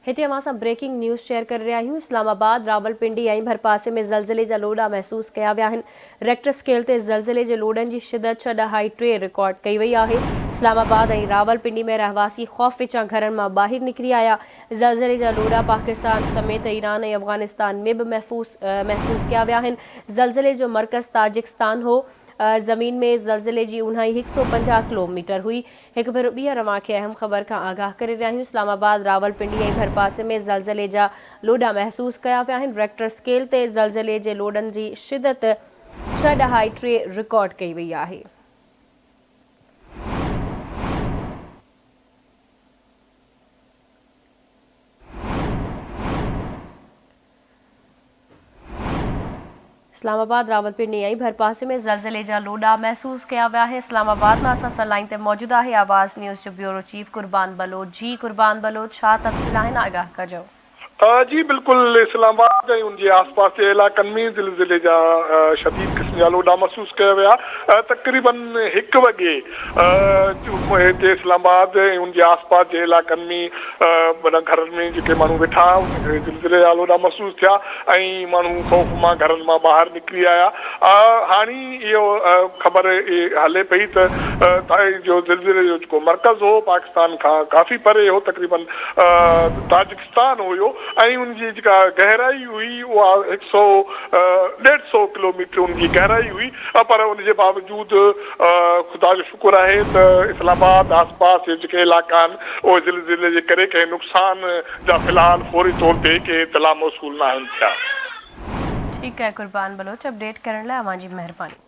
हिते अवां सां ब्रेकिंग न्यूज़ शेयर कर रहा आहियूं। इस्लामाबाद, रावलपिंडी ऐं भरपासे में ज़लज़ले जा लोॾा महसूस कया विया आहिनि। रेक्टर स्केल ते ज़लज़ले जे लोॾनि जी शिदत 6.3 रिकॉर्ड कई वई आहे। इस्लामाबाद ऐं रावलपिंडी में रहवासी ख़ौफ़ विचां घरनि मां ॿाहिरि निकिरी आया। ज़लज़ले जा लोॾा पाकिस्तान समेत ईरान ऐं अफ़गानिस्तान में बि महसूस कया विया आहिनि। ज़लज़ले जो मर्कज़ ताजिकिस्तान हो। ज़मीन में ज़लज़ले जी ऊंधाई 150 किलोमीटर हुई। एक भेरो ॿीहर अवां खे अहम ख़बर खां आगाह करे रहिया आहियूं। इस्लामाबाद, रावलपिंडी ऐं भरपासे में ज़लज़ले जा लोॾा महसूस कया विया आहिनि। रेक्टर स्केल ते ज़लज़ले जे लोॾनि जी शिदत 6.3 रिकॉर्ड कई वई आहे। इस्लामाबाद, रावलपिंडी ऐं भरपासे में ज़लज़ले जा लोॾा महसूस कया विया आहिनि। इस्लामाबाद में असां सां लाइन ते मौजूदु आहे आवाज़ न्यूज़ जो ब्यूरो चीफ कुर्बान बलोच। जी कुर्बान बलोच, छा तफ़सील आहिनि, आगाह कजो। जी बिल्कुल, इस्लामाबाद ऐं उनजे आसपास जे इलाक़नि में ज़िलज़िले जा शदीद क़िस्म जा लोॾा महसूस कया विया। तक़रीबन 1 वॻे हिते इस्लामाबाद ऐं उनजे आसपास जे इलाक़नि में माना घरनि में जेके माण्हू वेठा उनखे ज़िलज़िले जा लोॾा महसूस थिया ऐं माण्हू ख़ौफ़ मां घरनि मां ॿाहिरि निकिरी आया। हाणे इहो ख़बर हले पई त जो ज़िलज़िले जो जेको मर्कज़ हो पाकिस्तान खां काफ़ी परे हो, तक़रीबन ताजिकिस्तान हुयो ऐं उनजी जेका गहराई हुई उहा 100-150 किलोमीटर उनजी गहराई हुई। पर उनजे बावजूदि ख़ुदा जो शुक्र आहे त इस्लामाबाद आसपास जे जेके इलाइक़ा आहिनि उहे ज़िलज़िले जे करे कंहिं नुक़सान जा फ़िलहाल फौरी तौर ते के इतला मौसूल न आहिनि थिया। ठीकु आहे कुर्बान बलोच, अपडेट करण लाइ अवां जी महिरबानी।